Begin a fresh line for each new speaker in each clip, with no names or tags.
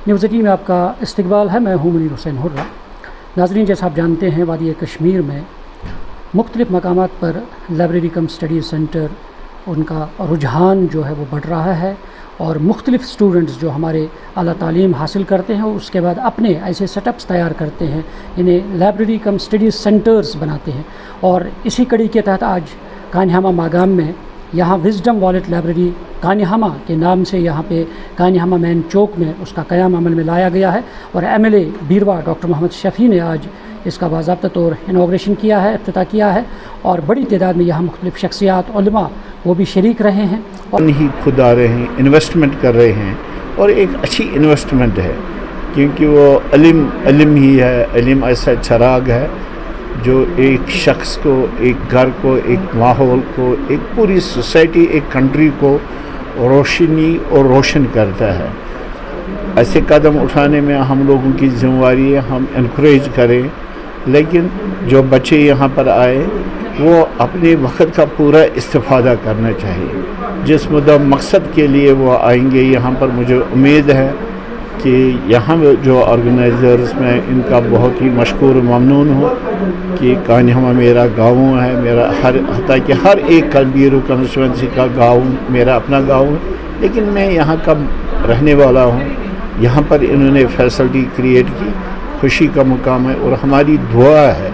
News 18 में आपका इस्तकबाल है। मैं हूँ मुनीर हुसैन हुर्रा। नाज़रीन, जैसा आप जानते हैं, वादी कश्मीर में मुख्तलिफ़ मकामात पर लाइब्रेरी कम स्टडी सेंटर उनका रुझान जो है वो बढ़ रहा है और मुख्तलिफ़ स्टूडेंट्स जो हमारे आला तालीम हासिल करते हैं उसके बाद अपने ऐसे सेटअप्स तैयार करते हैं, इन्हें लाइब्रेरी कम स्टडी सेंटर्स बनाते हैं। और इसी कड़ी के तहत आज कान्यामा मागाम में यहाँ विजडम वॉलेट लाइब्रेरी कान्यामा के नाम से यहाँ पे कान्यामा मेन चौक में उसका क़याम अमल में लाया गया है और MLA बीरवा डॉक्टर मोहम्मद शफ़ी ने आज इसका बाज़ाब्ता तौर इनाग्रेशन किया है, इफ्तिताह किया है और बड़ी तादाद में यहाँ मुख्तलिफ़ शख्सियात उलमा वो भी शरीक रहे हैं
और ही खुद आ रहे हैं, इन्वेस्टमेंट कर रहे हैं और एक अच्छी इन्वेस्टमेंट है क्योंकि वो इल्म ही है। इल्म ऐसा चराग है जो एक शख्स को, एक घर को, एक माहौल को, एक पूरी सोसाइटी, एक कंट्री को रोशनी और रोशन करता है। ऐसे कदम उठाने में हम लोगों की ज़िम्मेदारी है, हम इनकरेज करें। लेकिन जो बच्चे यहाँ पर आए वो अपने वक्त का पूरा इस्तेफ़ादा करना चाहिए। जिस मुद्दा मकसद के लिए वो आएंगे यहाँ पर, मुझे उम्मीद है कि यहाँ जो ऑर्गेनाइज़र्स में इनका बहुत ही मशकूर ममनून हो कि कान्यामा मेरा गाँव है, मेरा हत्ता कि हर एक कलबीरू कंस्टिट्यूंसी का गाँव मेरा अपना गाँव है, लेकिन मैं यहाँ का रहने वाला हूँ। यहाँ पर इन्होंने फैसिलिटी क्रिएट की, खुशी का मुकाम है और हमारी दुआ है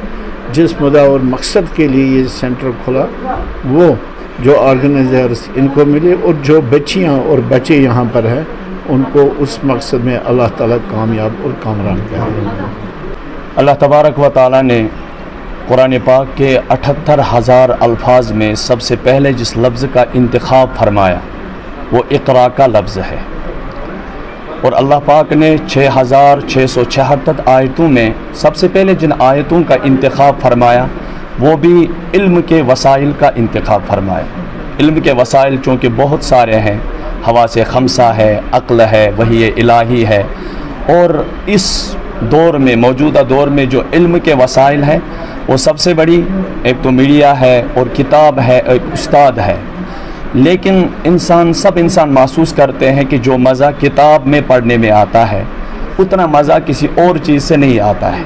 जिस मुद्दा और मकसद के लिए ये सेंटर खुला वो जो ऑर्गेनाइज़र्स इनको मिले और जो बच्चियाँ और बच्चे यहाँ पर हैं उनको उस मकसद में अल्लाह ताला कामयाब और कामरान करे।
अल्लाह तबारक व ताला ने कुरान पाक के 78,000 अल्फाज में सबसे पहले जिस लफ्ज़ का इंतखाब फरमाया वो इक़रा का लफ्ज़ है और अल्लाह पाक ने 6,676 आयतों में सबसे पहले जिन आयतों का इंतखाब फरमाया वो भी इल्म के वसाइल का इंतखाब फरमाया। इल्म के वसाइल चूँकि बहुत सारे हैं, हवासे खमसा है, अक्ल है, वही इलाही है और इस दौर में, मौजूदा दौर में जो इल्म के वसाइल हैं वो सबसे बड़ी एक तो मीडिया है और किताब है, एक उस्ताद है। लेकिन सब इंसान महसूस करते हैं कि जो मज़ा किताब में पढ़ने में आता है उतना मज़ा किसी और चीज़ से नहीं आता है।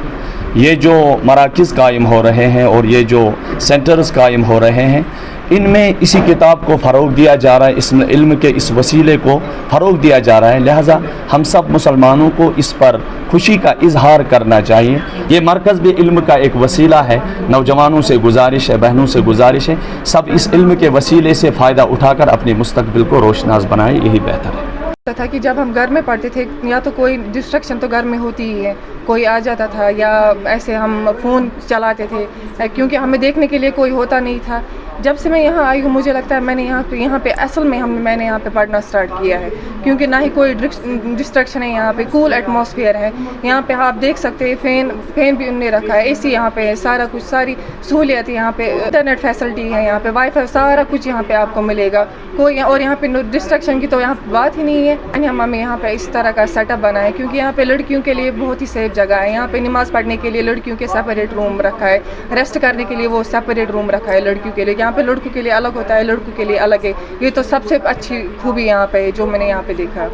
ये जो मराकिज़ कायम हो रहे हैं और ये जो सेंटर्स कायम हो रहे हैं इनमें इसी किताब को फ़रोग़ दिया जा रहा है, इस इल्म के इस वसीले को फ़रोग़ दिया जा रहा है। लिहाजा हम सब मुसलमानों को इस पर खुशी का इजहार करना चाहिए। ये मरकज़ भी इल्म का एक वसीला है। नौजवानों से गुजारिश है, बहनों से गुजारिश है, सब इस इल्म के वसीले से फ़ायदा उठाकर अपने मुस्तक़बिल को रोशनास बनाएं, यही बेहतर है।
था कि जब हम घर में पढ़ते थे या तो कोई डिस्ट्रक्शन तो घर में होती ही है, कोई आ जाता था या ऐसे हम फ़ोन चलाते थे क्योंकि हमें देखने के लिए कोई होता नहीं था। जब से मैं यहाँ आई हूँ मुझे लगता है मैंने यहाँ पे असल में मैंने यहाँ पे पढ़ना स्टार्ट किया है क्योंकि ना ही कोई डिस्ट्रक्शन है। यहाँ पे कूल एटमॉस्फेयर है। यहाँ पे आप देख सकते हैं फ़ैन भी उनने रखा है, AC यहाँ पे है, सारा कुछ, सारी सहूलियत यहाँ पे, इंटरनेट फैसिलिटी है यहाँ पे, वाईफाई, सारा कुछ यहाँ पे आपको मिलेगा। कोई और यहाँ पे डिस्ट्रक्शन की तो यहाँ पे बात ही नहीं है। हमें यहाँ पे इस तरह का सेटअप बना है क्योंकि यहाँ पे लड़कियों के लिए बहुत ही सेफ जगह है। यहाँ पे नमाज़ पढ़ने के लिए लड़कियों के सेपरेट रूम रखा है, रेस्ट करने के लिए वो सेपरेट रूम रखा है लड़कियों के लिए। यहाँ पे लड़कों के लिए अलग होता है, लड़कों के लिए अलग है। ये तो सबसे अच्छी खूबी यहाँ पे है जो मैंने यहाँ पे देखा।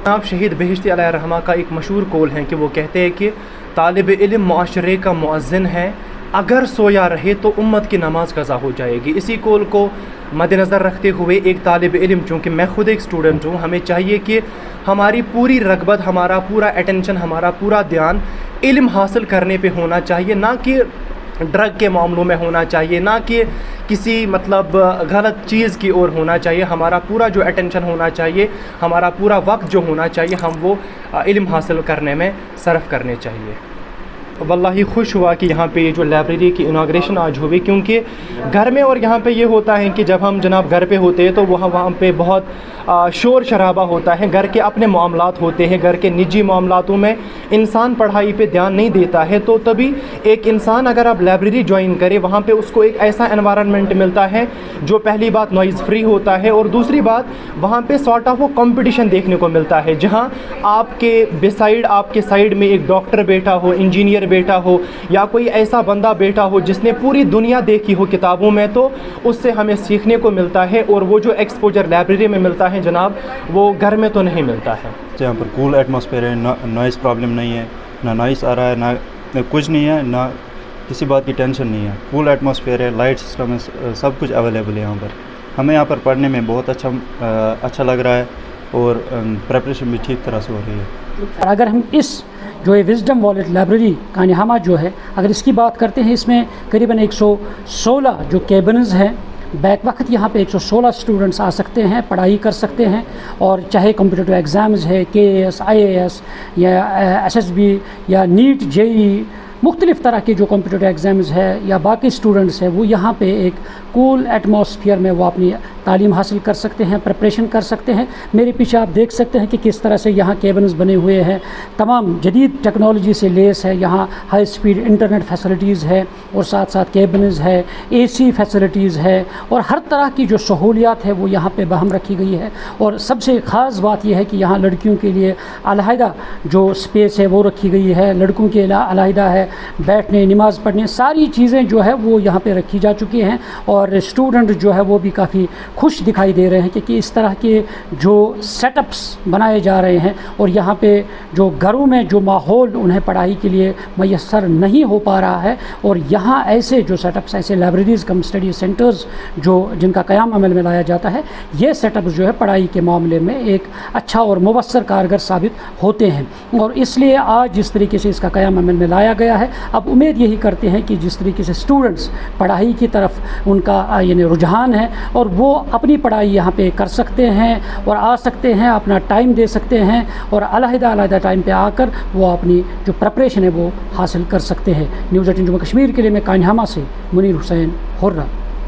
आप शहीद बहिश्ती अलैहि रहमा का एक मशहूर कौल है कि वो कहते हैं कि तालिब इल्म मुआशरे का मुअज्जिन है, अगर सोया रहे तो उम्मत की नमाज कज़ा हो जाएगी। इसी कौल को मद्देनज़र रखते हुए एक तालिब इल्म, चूँकि मैं ख़ुद एक स्टूडेंट हूँ, हमें चाहिए कि हमारी पूरी रग़बत, हमारा पूरा अटेंशन, हमारा पूरा ध्यान इल्म हासिल करने पे होना चाहिए, ना कि ड्रग के मामलों में होना चाहिए, ना कि किसी गलत चीज़ की ओर होना चाहिए। हमारा पूरा जो अटेंशन होना चाहिए, हमारा पूरा वक्त जो होना चाहिए, हम वो इल्म हासिल करने में सर्फ करने चाहिए। वल्लाही खुश हुआ कि यहाँ पे ये जो लाइब्रेरी की इनाग्रेशन आज हुई, क्योंकि घर में और यहाँ पे ये होता है कि जब हम जनाब घर पे होते हैं तो वहाँ पे बहुत शोर शराबा होता है, घर के अपने मामलात होते हैं, घर के निजी मामलातों में इंसान पढ़ाई पे ध्यान नहीं देता है। तो तभी एक इंसान अगर आप लाइब्रेरी ज्वाइन करे, वहाँ पे उसको एक ऐसा एनवायरनमेंट मिलता है जो पहली बात नॉइज़ फ्री होता है और दूसरी बात वहाँ पे सॉर्ट ऑफ वो कंपटीशन देखने को मिलता है, जहाँ आपके बिसाइड, आपके साइड में एक डॉक्टर बैठा हो, इंजीनियर बैठा हो या कोई ऐसा बंदा बैठा हो जिसने पूरी दुनिया देखी हो किताबों में, तो उससे हमें सीखने को मिलता है। और वो जो एक्सपोजर लाइब्रेरी में मिलता है जनाब, वो घर में तो नहीं मिलता है।
यहाँ पर कूल एटमॉस्फेयर है, ना नॉइज़ प्रॉब्लम नहीं है, ना नॉइज़ आ रहा है, ना कुछ नहीं है, ना किसी बात की टेंशन नहीं है। कूल एटमॉस्फेयर है, लाइट सिस्टम है, सब कुछ अवेलेबल है यहाँ पर। हमें यहाँ पर पढ़ने में बहुत अच्छा लग रहा है और प्रिपरेशन भी ठीक तरह से हो रही है।
और अगर हम इस जो ये विजडम वॉलेट लाइब्रेरी कानिहामा जो है, अगर इसकी बात करते हैं, इसमें करीबन 116 जो केबिन्स हैं, बैक वक्त यहाँ पे 116 स्टूडेंट्स आ सकते हैं, पढ़ाई कर सकते हैं, और चाहे कॉम्पिटिटिव एग्ज़ाम्स है, KAS, IAS या SSB या नीट, JEE, मुख्तलिफ़ तरह के जो कॉम्पिटिटिव एग्ज़ाम्स है या बाकी स्टूडेंट्स हैं, वो यहाँ पे एक कूल एटमॉस्फेयर में वो अपनी तालीम हासिल कर सकते हैं, प्रिपरेशन कर सकते हैं। मेरे पीछे आप देख सकते हैं कि किस तरह से यहाँ केबिन्स बने हुए हैं, तमाम जदीद टेक्नोलॉजी से लेस है। यहाँ हाई स्पीड इंटरनेट फैसिलिटीज़ है और साथ साथ केबिन्स है, AC फैसिलिटीज़ है, और हर तरह की जो सहूलियात है वो यहाँ पे बहम रखी गई है। और सबसे ख़ास बात यह है कि यहाँ लड़कियों के लिए अलहदा जो स्पेस है वो रखी गई है, लड़कों के लिए अलहदा है, बैठने, नमाज़ पढ़ने, सारी चीज़ें जो है वो यहाँ पे रखी जा चुकी हैं। और स्टूडेंट जो है वो भी काफ़ी खुश दिखाई दे रहे हैं कि इस तरह के जो सेटअप्स बनाए जा रहे हैं, और यहाँ पे जो घरों में जो माहौल उन्हें पढ़ाई के लिए मैसर नहीं हो पा रहा है, और यहाँ ऐसे जो सेटअप्स, ऐसे लाइब्रेरीज़ कम स्टडी सेंटर्स जो जिनका क़याम अमल में लाया जाता है, ये सेटअप्स जो है पढ़ाई के मामले में एक अच्छा और मुबस्सर कारगर साबित होते हैं। और इसलिए आज जिस तरीके से इसका क़याम अमल में लाया गया है, अब उम्मीद यही करते हैं कि जिस तरीके से स्टूडेंट्स पढ़ाई की तरफ उनका यानी रुझान है, और वो अपनी पढ़ाई यहाँ पे कर सकते हैं और आ सकते हैं, अपना टाइम दे सकते हैं, और अलहदा टाइम पे आकर वो अपनी जो प्रिपरेशन है वो हासिल कर सकते हैं। न्यूज़ 18 जम्मू कश्मीर के लिए मैं कानिहामा से मुनीर हुसैन हुर्रा।